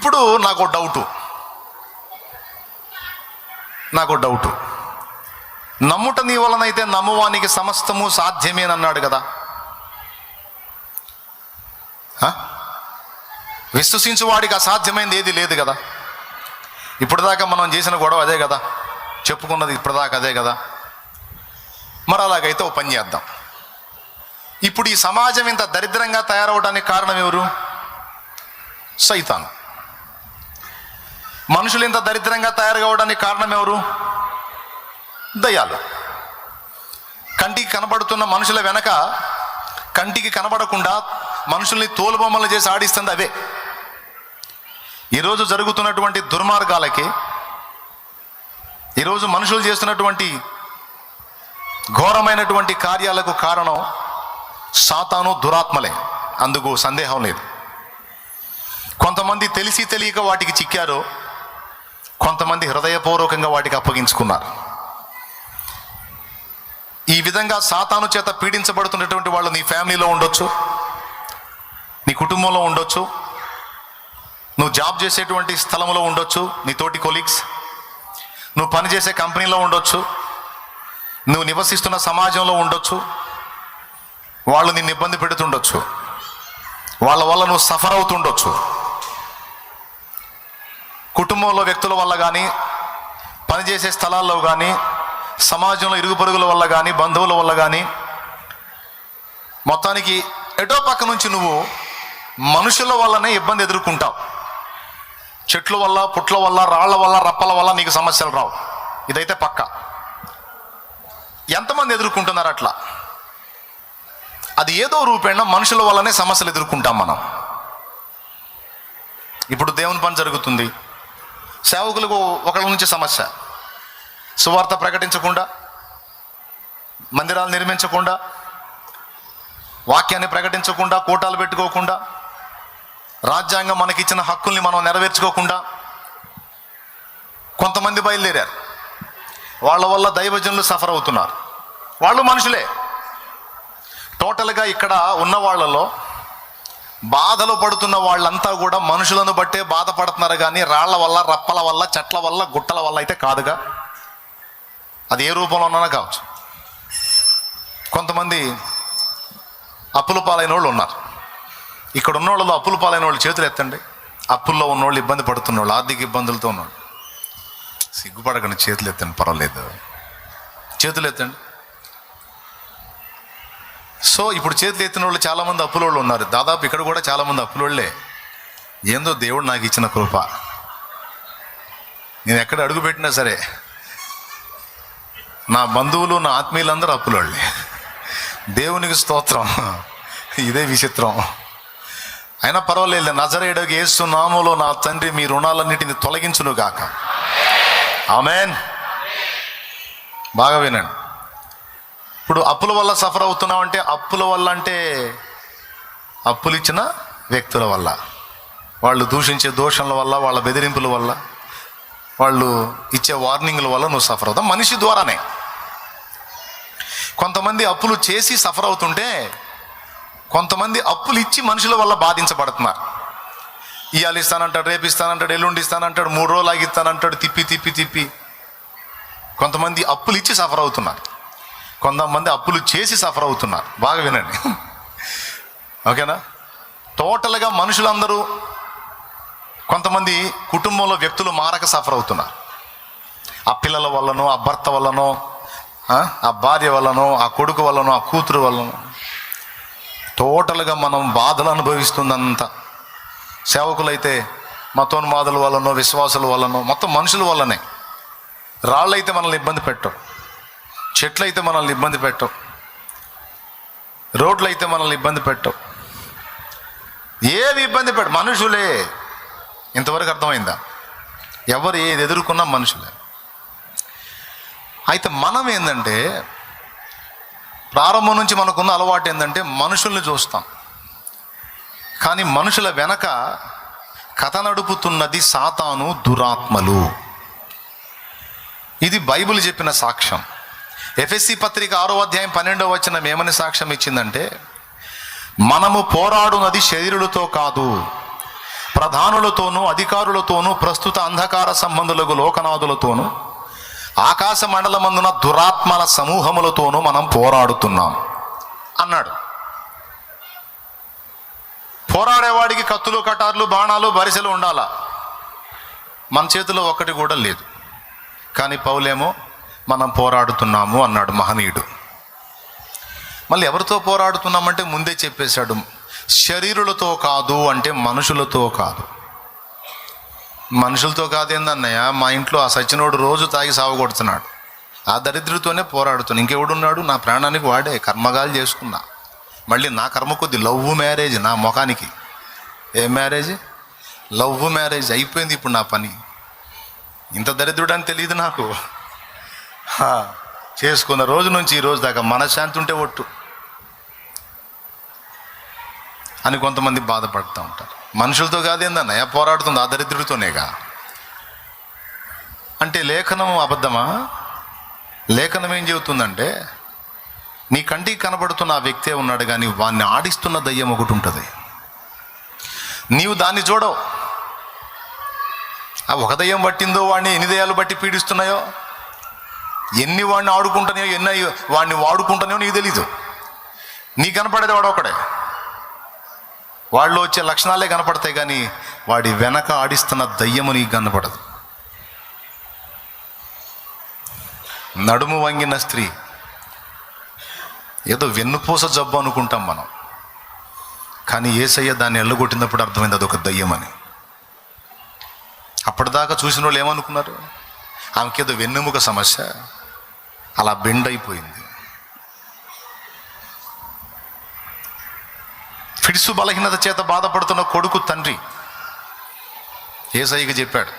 ఇప్పుడు నాకు డౌటు, నమ్ముట నీ వలనైతే నమ్మువానికి సమస్తము సాధ్యమేనన్నాడు కదా. విశ్వసించు వాడికి అసాధ్యమైనది ఏది లేదు కదా. ఇప్పటిదాకా మనం చేసిన గొడవ అదే కదా, చెప్పుకున్నది ఇప్పటిదాకా అదే కదా. మరి అలాగైతే ఓ పని చేద్దాం. ఇప్పుడు ఈ సమాజం ఇంత దరిద్రంగా తయారవడానికి కారణం ఎవరు? సైతాను. మనుషులు ఇంత దరిద్రంగా తయారు కావడానికి కారణం ఎవరు? దయ్యాలు. కంటికి కనబడుతున్న మనుషుల వెనక కంటికి కనబడకుండా మనుషుల్ని తోలుబొమ్మలు చేసి ఆడిస్తుంది అవే. ఈరోజు జరుగుతున్నటువంటి దుర్మార్గాలకి, ఈరోజు మనుషులు చేస్తున్నటువంటి ఘోరమైనటువంటి కార్యాలకు కారణం సాతాను, దురాత్మలే. అందుకు సందేహం లేదు. కొంతమంది తెలిసి తెలియక వాటికి చిక్కారు, కొంతమంది హృదయపూర్వకంగా వాటికి అప్పగించుకున్నారు. ఈ విధంగా సాతాను చేత పీడించబడుతున్నటువంటి వాళ్ళు నీ ఫ్యామిలీలో ఉండొచ్చు, నీ కుటుంబంలో ఉండొచ్చు, నువ్వు జాబ్ చేసేటువంటి స్థలంలో ఉండొచ్చు, నీ తోటి కొలీగ్స్, నువ్వు పనిచేసే కంపెనీలో ఉండొచ్చు, నువ్వు నివసిస్తున్న సమాజంలో ఉండొచ్చు. వాళ్ళు నిన్ను ఇబ్బంది పెడుతుండొచ్చు, వాళ్ళ వల్ల నువ్వు సఫర్ అవుతుండొచ్చు. కుటుంబంలో వ్యక్తుల వల్ల కానీ, పనిచేసే స్థలాల్లో కానీ, సమాజంలో ఇరుగు పొరుగుల వల్ల కానీ, బంధువుల వల్ల కానీ, మొత్తానికి ఎటో పక్క నుంచి నువ్వు మనుషుల వల్లనే ఇబ్బంది ఎదుర్కొంటావు. చెట్ల వల్ల, పుట్ల వల్ల, రాళ్ల వల్ల, రప్పల వల్ల నీకు సమస్యలు రావు. ఇదైతే పక్క. ఎంతమంది ఎదుర్కొంటున్నారు అట్లా? అది ఏదో రూపేణ మనుషుల వల్లనే సమస్యలు ఎదుర్కొంటాం మనం. ఇప్పుడు దేవుని పని జరుగుతుంది, సేవకులకు ఒకళ్ళ నుంచి సమస్య. సువార్త ప్రకటించకుండా, మందిరాలు నిర్మించకుండా, వాక్యాన్ని ప్రకటించకుండా, కూటాలు పెట్టుకోకుండా, రాజ్యాంగం మనకిచ్చిన హక్కుల్ని మనం నెరవేర్చుకోకుండా కొంతమంది బయలుదేరారు. వాళ్ళ వల్ల దైవజనులు సఫర్ అవుతున్నారు. వాళ్ళు మనుషులే. టోటల్గా ఇక్కడ ఉన్న వాళ్ళలో బాధలు పడుతున్న వాళ్ళంతా కూడా మనుషులను బట్టే బాధపడుతున్నారు కానీ రాళ్ల వల్ల, రప్పల వల్ల, చెట్ల వల్ల, గుట్టల వల్ల అయితే కాదుగా. అది ఏ రూపంలో ఉన్నా కావచ్చు. కొంతమంది అప్పుల పాలైన వాళ్ళు ఉన్నారు. ఇక్కడ ఉన్న వాళ్ళలో అప్పుల పాలైన వాళ్ళు చేతులు ఎత్తండి. అప్పుల్లో ఉన్నవాళ్ళు, ఇబ్బంది పడుతున్న వాళ్ళు, ఆర్థిక ఇబ్బందులతో ఉన్నవాళ్ళు, సిగ్గుపడకండి, చేతులు ఎత్తండి, పర్వాలేదు, చేతులు ఎత్తండి. సో ఇప్పుడు చేతులు ఎత్తిన వాళ్ళు చాలామంది అప్పుల వాళ్ళు ఉన్నారు. దాదాపు ఇక్కడ కూడా చాలామంది అప్పుల వాళ్ళే. ఏందో దేవుడు నాకు ఇచ్చిన కృప, నేను ఎక్కడ అడుగు పెట్టినా సరే నా బంధువులు, నా ఆత్మీయులందరూ అప్పుల వాళ్ళే. దేవునికి స్తోత్రం. ఇదే విచిత్రం. అయినా పర్వాలేదు. నజరేయుడగు యేసు నామములో నా తండ్రి మీ రుణాలన్నిటిని తొలగించును గాక. ఆమేన్. బాగా వినండి. ఇప్పుడు అప్పుల వల్ల సఫర్ అవుతున్నామంటే, అప్పుల వల్ల అంటే అప్పులు ఇచ్చిన వ్యక్తుల వల్ల, వాళ్ళు దూషించే దోషణల వల్ల, వాళ్ళ బెదిరింపుల వల్ల, వాళ్ళు ఇచ్చే వార్నింగ్ల వల్ల నువ్వు సఫర్ అవుతావు. మనిషి ద్వారానే. కొంతమంది అప్పులు చేసి సఫర్ అవుతుంటే, కొంతమంది అప్పులు ఇచ్చి మనుషుల వల్ల బాధించబడుతున్నారు. ఇవాళ ఇస్తానంటాడు, రేపు ఇస్తానంటాడు, ఎల్లుండి ఇస్తానంటాడు, 3 రోజులు ఆగిస్తానంటాడు, తిప్పి కొంతమంది అప్పులు ఇచ్చి సఫర్ అవుతున్నారు. కొంతమంది అప్పులు చేసి సఫర్ అవుతున్నారు. బాగా వినండి, ఓకేనా? టోటల్గా మనుషులందరూ, కొంతమంది కుటుంబంలో వ్యక్తులు మారక సఫర్ అవుతున్నారు. ఆ పిల్లల వల్లనో, ఆ భర్త వల్లనో, ఆ భార్య వల్లనో, ఆ కొడుకు వల్లనో, ఆ కూతురు వల్లనో, టోటల్గా మనం బాధలు అనుభవిస్తుందంతా. సేవకులైతే మతోన్మాదుల వల్లనో, విశ్వాసుల వల్లనో, మొత్తం మనుషుల వల్లనే. రాళ్ళైతే మనల్ని ఇబ్బంది పెట్టవు, చెట్లు అయితే మనల్ని ఇబ్బంది పెట్టవు, రోడ్లు అయితే మనల్ని ఇబ్బంది పెట్టవు, ఏవి ఇబ్బంది పెట్టవు, మనుషులే. ఇంతవరకు అర్థమైందా? ఎవరు ఏది ఎదుర్కొన్నా మనుషులే. అయితే మనం ఏంటంటే, ప్రారంభం నుంచి మనకున్న అలవాటు ఏంటంటే మనుషుల్ని చూస్తాం, కానీ మనుషుల వెనక కథ నడుపుతున్నది సాతాను, దురాత్మలు. ఇది బైబిల్ చెప్పిన సాక్ష్యం. ఎఫెసీ పత్రిక 6వ అధ్యాయం 12వ వచనం ఏమని సాక్ష్యం ఇచ్చిందంటే, మనము పోరాడునది శరీరులతో కాదు, ప్రధానులతోనూ అధికారులతోనూ ప్రస్తుత అంధకార సంబంధులకు లోకనాథులతోనూ ఆకాశ మండలమందున దురాత్మల సమూహములతోనూ మనం పోరాడుతున్నాం అన్నాడు. పోరాడేవాడికి కత్తులు, కటార్లు, బాణాలు, బరిసెలు ఉండాలా. మన చేతిలో ఒక్కటి కూడా లేదు. కానీ పౌలేమో మనం పోరాడుతున్నాము అన్నాడు మహనీయుడు. మళ్ళీ ఎవరితో పోరాడుతున్నామంటే ముందే చెప్పేశాడు, శరీరులతో కాదు అంటే మనుషులతో కాదు. మనుషులతో కాదేందన్నయ్య, మా ఇంట్లో ఆ సచ్చినోడు రోజు తాగి సావగొడుతున్నాడు, ఆ దరిద్రుడితోనే పోరాడుతున్నాను. ఇంకెవడున్నాడు? నా ప్రాణానికి వాడే కర్మగాలు చేసుకున్నా. మళ్ళీ నా కర్మ కొద్ది లవ్ మ్యారేజ్ నా ముఖానికి. ఏ మ్యారేజ్? లవ్ మ్యారేజ్ అయిపోయింది ఇప్పుడు నా పని. ఇంత దరిద్రుడు అని తెలియదు నాకు. చేసుకున్న రోజు నుంచి ఈ రోజు దాకా మనశ్శాంతి ఉంటే ఒట్టు అని కొంతమంది బాధపడుతూ ఉంటారు. మనుషులతో కాదేందన్నయ్య పోరాడుతుంది, ఆ దరిద్రుడితోనేగా. అంటే లేఖనం అబద్ధమా? లేఖనం ఏం చెబుతుందంటే, నీ కంటికి కనబడుతున్న ఆ వ్యక్తే ఉన్నాడు, కానీ వాడిని ఆడిస్తున్న దయ్యం ఒకటి ఉంటుంది. నీవు దాన్ని చూడవు. ఆ ఒక దయ్యం పట్టిందో వాడిని ఎన్ని దయ్యాలు బట్టి పీడిస్తున్నాయో, ఎన్ని వాడిని ఆడుకుంటున్నాయో, ఎన్ని వాడిని వాడుకుంటున్నాయో నీకు తెలీదు. నీ కనపడేది వాడు ఒకడే. వాళ్ళు వచ్చే లక్షణాలే కనపడతాయి, కానీ వాడి వెనక ఆడిస్తున్న దయ్యము నీకు కనపడదు. నడుము వంగిన స్త్రీ ఏదో వెన్నుపూస జబ్బు అనుకుంటాం మనం, కానీ యేసయ్య దాన్ని ఎల్లగొట్టినప్పుడు అర్థమైంది అదొక దయ్యమని. అప్పటిదాకా చూసిన వాళ్ళు ఏమనుకున్నారు? ఆమెకేదో వెన్నెముక సమస్య, అలా బెండ్ అయిపోయింది. ఫిడ్సు బలహీనత చేత బాధపడుతున్న కొడుకు తండ్రి యేసయ్యకి చెప్పాడు,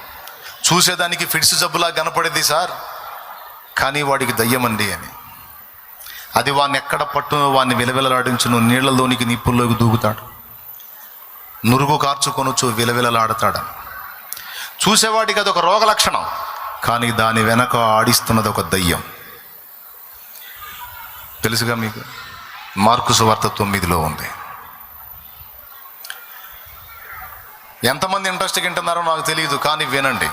చూసేదానికి ఫిడ్సు జబ్బులా కనపడేది సార్, కానీ వాడికి దయ్యమండి అని. అది వాడిని ఎక్కడ పట్టును, వాడిని విలవిలలాడించును, నీళ్లలోనికి నిప్పుల్లోకి దూకుతాడు, నురుగు కార్చుకొనొచ్చు, విలవిలలాడతాడు. చూసేవాడికి అదొక రోగ లక్షణం, కానీ దాని వెనక ఆడిస్తున్నది ఒక దయ్యం. తెలుసుగా మీకు? మార్కు సువార్త 9లో ఉంది. ఎంతమంది ఇంట్రెస్ట్గా వింటున్నారో నాకు తెలియదు, కానీ వినండి.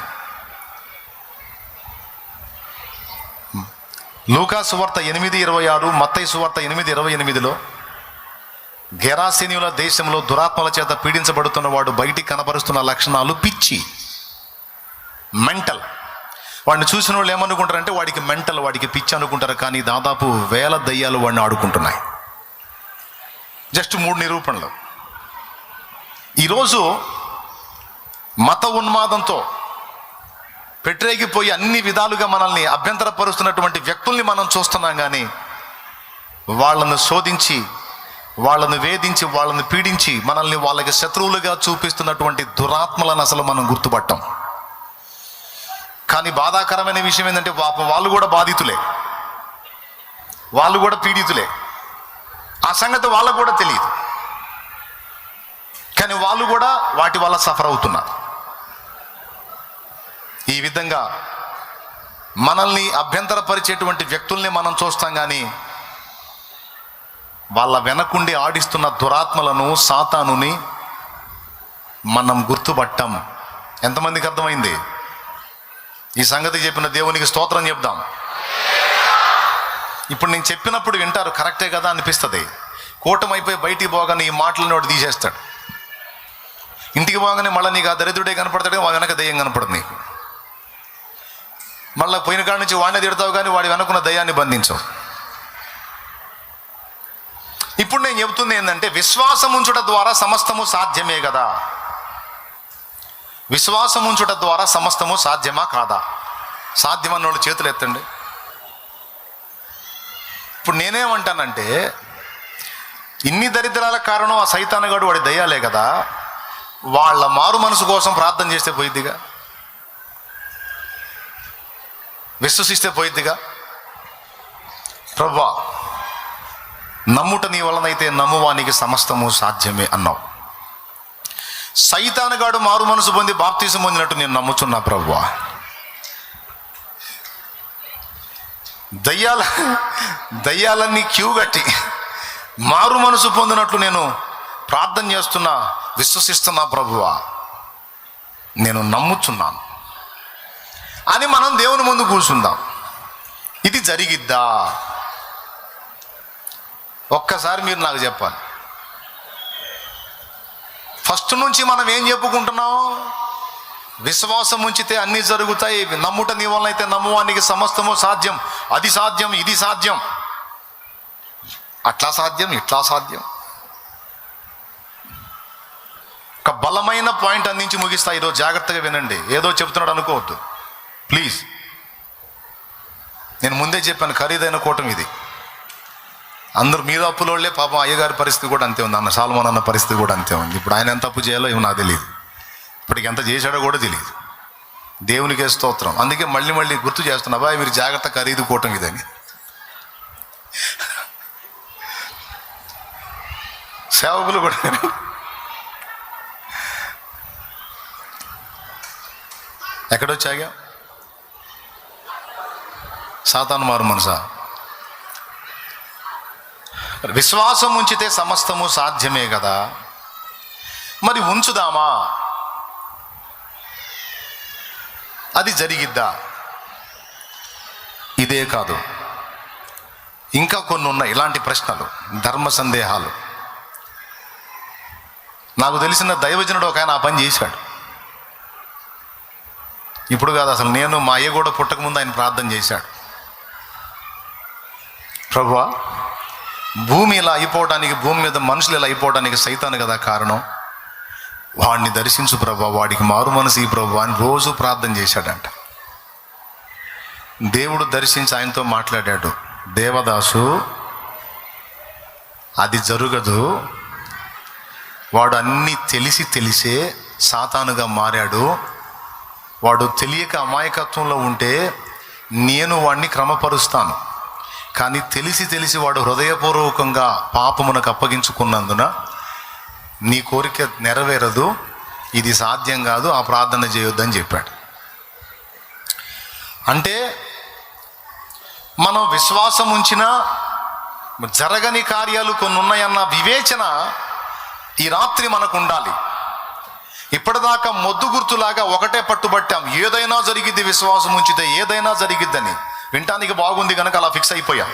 లూకా సువార్త 8:26, మత్తయి సువార్త 8:28లో గెరాసీనీయుల దేశంలో దురాత్మల చేత పీడించబడుతున్న వాడు బయటికి కనపరుస్తున్న లక్షణాలు పిచ్చి, మెంటల్. వాడిని చూసిన వాళ్ళు ఏమనుకుంటారంటే వాడికి మెంటల్, వాడికి పిచ్చి అనుకుంటారు, కానీ దాదాపు 1000 దయ్యాలు వాడిని ఆడుకుంటున్నాయి. జస్ట్ 3 నిరూపణలు. ఈరోజు మత ఉన్మాదంతో పెట్టరేగిపోయి అన్ని విధాలుగా మనల్ని అభ్యంతరపరుస్తున్నటువంటి వ్యక్తుల్ని మనం చూస్తున్నాం, కానీ వాళ్ళను శోధించి, వాళ్ళను వేధించి, వాళ్ళను పీడించి మనల్ని వాళ్ళకి శత్రువులుగా చూపిస్తున్నటువంటి దురాత్మలను అసలు మనం గుర్తుపట్టాం. కానీ బాధాకరమైన విషయం ఏంటంటే వాళ్ళు కూడా బాధితులే, వాళ్ళు కూడా పీడితులే. ఆ సంగతి వాళ్ళకు కూడా తెలియదు, కానీ వాళ్ళు కూడా వాటి వల్ల సఫర్ అవుతున్నారు. ఈ విధంగా మనల్ని అభ్యంతరపరిచేటువంటి వ్యక్తుల్ని మనం చూస్తాం, కానీ వాళ్ళ వెనకుండి ఆడిస్తున్న దురాత్మలను, సాతానుని మనం గుర్తుపట్టాం. ఎంతమందికి అర్థమైంది? ఈ సంగతి చెప్పిన దేవునికి స్తోత్రం చెప్దాం. ఇప్పుడు నేను చెప్పినప్పుడు వింటారు, కరెక్టే కదా అనిపిస్తుంది. కూటమైపోయి బయటికి పోగానే ఈ మాటలను వాడు తీసేస్తాడు. ఇంటికి పోగానే మళ్ళీ నీకు ఆ దరిద్రుడే కనపడతాడే, వెనక దయ్యం కనపడదు నీకు. మళ్ళీ పోయిన కాడి నుంచి వాడిని తిడతావు, కానీ వాడి వెనకున్న దయ్యాన్ని బంధించవు. ఇప్పుడు నేను చెబుతుంది ఏంటంటే, విశ్వాసం ఉంచుట ద్వారా సమస్తము సాధ్యమే కదా. విశ్వాసం ఉంచుట ద్వారా సమస్తము సాధ్యమా కాదా? సాధ్యమన్నోళ్ళు చేతులు ఎత్తండి. ఇప్పుడు నేనేమంటానంటే, ఇన్ని దరిద్రాలకు కారణం ఆ సైతానుగాడు, వాడి దయ్యాలే కదా. వాళ్ళ మారు మనసు కోసం ప్రార్థన చేస్తే పోయిద్దిగా, విశ్వసిస్తే పోయిద్దిగా. ప్రభువా, నమ్ముట నీ వలనైతే నమ్మువానికి సమస్తము సాధ్యమే అన్నావు. సైతానుగాడు మారు మనసు పొంది బాప్తీసం పొందినట్టు నేను నమ్ముతున్నా ప్రభువా. దయ్యాలన్నీ క్యూ కట్టి మారు మనసు పొందినట్లు నేను ప్రార్థన చేస్తున్నా, విశ్వసిస్తున్నా ప్రభువా. నేను నమ్ముచున్నాను అని మనం దేవుని ముందు కూర్చుందాం. ఇది జరిగిద్దా? ఒక్కసారి మీరు నాకు చెప్పాలి. ఫస్ట్ నుంచి మనం ఏం చెప్పుకుంటున్నాం? విశ్వాసం ఉంచితే అన్నీ జరుగుతాయి, నమ్ముట నీ వలన అయితే నమ్మువానికి సమస్తము సాధ్యం, అది సాధ్యం, ఇది సాధ్యం, అట్లా సాధ్యం, ఇట్లా సాధ్యం. ఒక బలమైన పాయింట్ అందించి ముగిస్తా. ఈరోజు జాగ్రత్తగా వినండి. ఏదో చెప్తున్నాడు అనుకోవద్దు ప్లీజ్. నేను ముందే చెప్పాను, ఖరీదైన కూటమి ఇది. అందరూ మీరు అప్పులోళ్లే. పాపం అయ్యగారి పరిస్థితి కూడా అంతే ఉంది, అన్న సాల్మోన్ అన్న పరిస్థితి కూడా అంతే ఉంది. ఇప్పుడు ఆయన ఎంత అప్పు చేయాలో ఏమో నాకు తెలియదు, ఇప్పటికి ఎంత చేశాడో కూడా తెలియదు. దేవునికే స్తోత్రం. అందుకే మళ్ళీ మళ్ళీ గుర్తు చేస్తున్నా, అబ్బాయి మీరు జాగ్రత్త, ఖరీదు కూటమి ఇదని. సేవకులు కూడా ఎక్కడొచ్చాగా? సాతాను మారు మనసా. విశ్వాసం ఉంచితే సమస్తము సాధ్యమే కదా, మరి ఉంచుదామా? అది జరిగిద్దా? ఇదే కాదు, ఇంకా కొన్ని ఉన్నాయి ఇలాంటి ప్రశ్నలు, ధర్మ సందేహాలు. నాకు తెలిసిన దైవజనుడు ఒక ఆయన ఆ పని చేశాడు. ఇప్పుడు కాదు, అసలు నేను మా అయ్య కూడా పుట్టకముందు ఆయన ప్రార్థన చేశాడు. ప్రభువా, భూమి ఇలా అయిపోవడానికి, భూమి మీద మనుషులు ఇలా అయిపోవడానికి సైతాను కదా కారణం. వాడిని దర్శించు ప్రభువా, వాడికి మారు మనసు ఈ ప్రభువా అని రోజు ప్రార్థన చేశాడంట. దేవుడు దర్శించి ఆయనతో మాట్లాడాడు, దేవదాసు అది జరగదు, వాడు అన్నీ తెలిసే సాతానుగా మారాడు, వాడు తెలియక అమాయకత్వంలో ఉంటే నేను వాడిని క్రమపరుస్తాను, కానీ తెలిసి వాడు హృదయపూర్వకంగా పాపమునకు అప్పగించుకున్నందున నీ కోరిక నెరవేరదు, ఇది సాధ్యం కాదు, ఆ ప్రార్థన చేయొద్దని చెప్పాడు. అంటే మనం విశ్వాసం ఉంచినా జరగని కార్యాలు కొన్ని ఉన్నాయన్న వివేచన ఈ రాత్రి మనకు ఉండాలి. ఇప్పటిదాకా మొద్దు గుర్తులాగా ఒకటే పట్టుబట్టాం, ఏదైనా జరిగిద్ది, విశ్వాసం ఉంచితే ఏదైనా జరిగిద్దని. వినటానికి బాగుంది కనుక అలా ఫిక్స్ అయిపోయాం.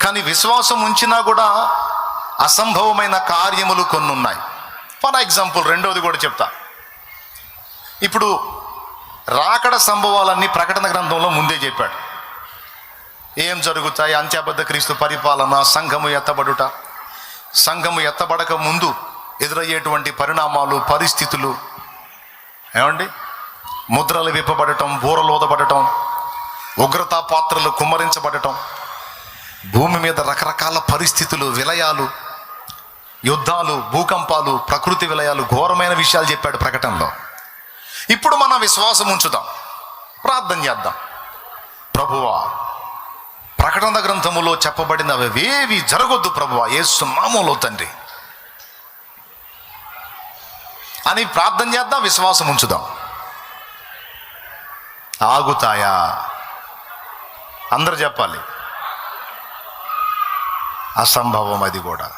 కానీ విశ్వాసం ఉంచినా కూడా అసంభవమైన కార్యములు కొన్ని ఉన్నాయి. ఫర్ ఎగ్జాంపుల్, రెండోది కూడా చెప్తా. ఇప్పుడు రాకడ సంభవాలన్నీ ప్రకటన గ్రంథంలో ముందే చెప్పాడు. ఏం జరుగుతాయి? అంత్యబద్ధ క్రీస్తు పరిపాలన, సంఘము ఎత్తబడుట, సంఘము ఎత్తబడక ముందు ఎదురయ్యేటువంటి పరిణామాలు, పరిస్థితులు, ఏమండి, ముద్రలు విప్పబడటం, బూరలోదబడటం, ఉగ్రతా పాత్రలు కుమ్మరించబడటం, భూమి మీద రకరకాల పరిస్థితులు, విలయాలు, యుద్ధాలు, భూకంపాలు, ప్రకృతి విలయాలు, ఘోరమైన విషయాలు చెప్పాడు ప్రకటనలో. ఇప్పుడు మనం విశ్వాసం ఉంచుదాం, ప్రార్థన చేద్దాం. ప్రభువా, ప్రకటన గ్రంథములో చెప్పబడినవేవి జరగొద్దు ప్రభువా, యేసు నామములో తండ్రి అని ప్రార్థన చేద్దాం, విశ్వాసం ఉంచుదాం. ఆగుతాయా? అందరూ చెప్పాలి. అసంభవం అది కూడా.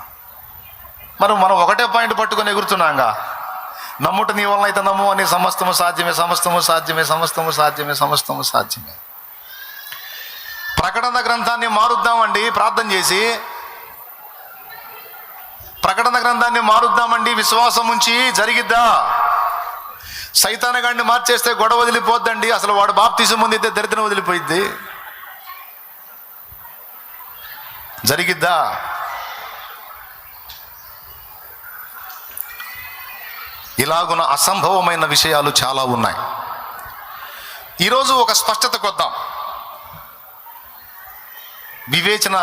మనం ఒకటే పాయింట్ పట్టుకొని ఎగురుతున్నాంగా, నమ్ముట నీ వలన అయితే నమ్ము అని, సమస్తము సాధ్యమే, సమస్తము సాధ్యమే, సమస్తము సాధ్యమే, సమస్తము సాధ్యమే. ప్రకటన గ్రంథాన్ని మారుద్దామండి ప్రార్థన చేసి, ప్రకటన గ్రంథాన్ని మారుద్దామండి విశ్వాసం ఉంచి, జరిగిద్దా? సైతాను గాడిని మార్చేస్తే గొడవ వదిలిపోద్దండి. అసలు వాడు బాప్తిసం పొందితే దరిద్రం వదిలిపోయిద్ది. జరిగిద్దా? ఇలాగున అసంభవమైన విషయాలు చాలా ఉన్నాయి. ఈరోజు ఒక స్పష్టతకు వద్దాం. వివేచన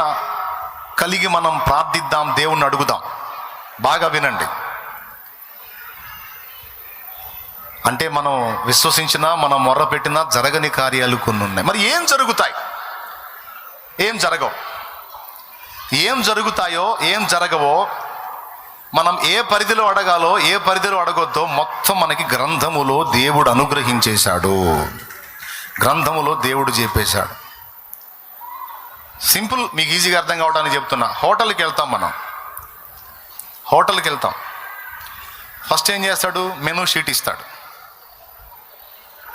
కలిగి మనం ప్రార్థిద్దాం, దేవుణ్ణి అడుగుదాం. బాగా వినండి. అంటే మనం విశ్వసించినా, మనం మొర్ర పెట్టినా జరగని కార్యాలు కొన్ని ఉన్నాయి. మరి ఏం జరుగుతాయి? ఏం జరగవు? ఏం జరుగుతాయో, ఏం జరగవో, మనం ఏ పరిధిలో అడగాలో, ఏ పరిధిలో అడగొద్దో మొత్తం మనకి గ్రంథములో దేవుడు అనుగ్రహించేశాడు, గ్రంథములో దేవుడు చెప్పేశాడు. సింపుల్, మీకు ఈజీగా అర్థం కావడానికి చెప్తున్నా. హోటల్కి వెళ్తాం, మనం హోటల్కి వెళ్తాం. ఫస్ట్ ఏం చేస్తాడు? మెనూ షీట్ ఇస్తాడు,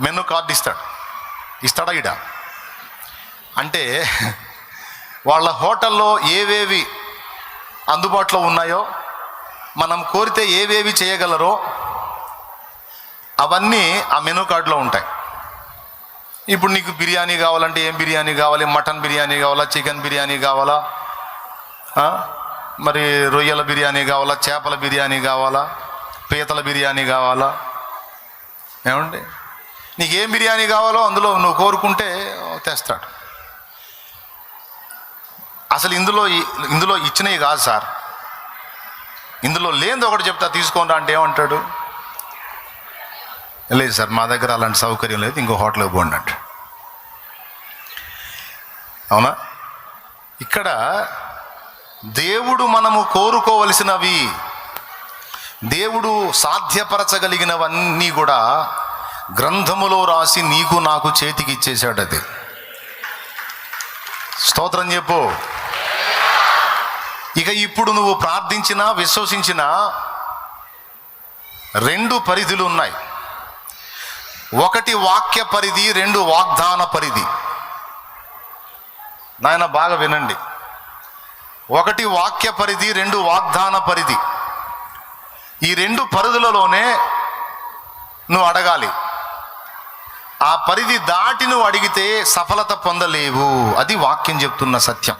మెనూ కార్డు ఇస్తాడా ఇడా? అంటే వాళ్ళ హోటల్లో ఏవేవి అందుబాటులో ఉన్నాయో, మనం కోరితే ఏవేవి చేయగలరో అవన్నీ ఆ మెనూ కార్డులో ఉంటాయి. ఇప్పుడు నీకు బిర్యానీ కావాలంటే ఏం బిర్యానీ కావాలి? మటన్ బిర్యానీ కావాలా, చికెన్ బిర్యానీ కావాలా, మరి రొయ్యల బిర్యానీ కావాలా, చేపల బిర్యానీ కావాలా, పీతల బిర్యానీ కావాలా? ఏమండి, నీకు ఏం బిర్యానీ కావాలో అందులో నువ్వు కోరుకుంటే తెస్తాడు. అసలు ఇందులో ఇచ్చినవి కాదు సార్, ఇందులో లేనిది ఒకటి చెప్తా తీసుకోండి అంటే ఏమంటాడు? లేదు సార్, మా దగ్గర అలాంటి సౌకర్యం లేదు, ఇంకో హోటల్కి పోండి అంట. అవునా? ఇక్కడ దేవుడు మనము కోరుకోవలసినవి, దేవుడు సాధ్యపరచగలిగినవన్నీ కూడా గ్రంథములో రాసి నీకు నాకు చేతికి ఇచ్చేశాడు. అది స్తోత్రం చెప్పు. ఇక ఇప్పుడు నువ్వు ప్రార్థించినా విశ్వసించినా 2 పరిధులు ఉన్నాయి. ఒకటి వాక్య పరిధి, 2 వాగ్దాన పరిధి. నాయన బాగా వినండి. ఒకటి వాక్య పరిధి, 2 వాగ్దాన పరిధి. ఈ 2 పరిధులలోనే నువ్వు అడగాలి. ఆ పరిధి దాటి నువ్వు అడిగితే సఫలత పొందలేవు. అది వాక్యం చెప్తున్న సత్యం.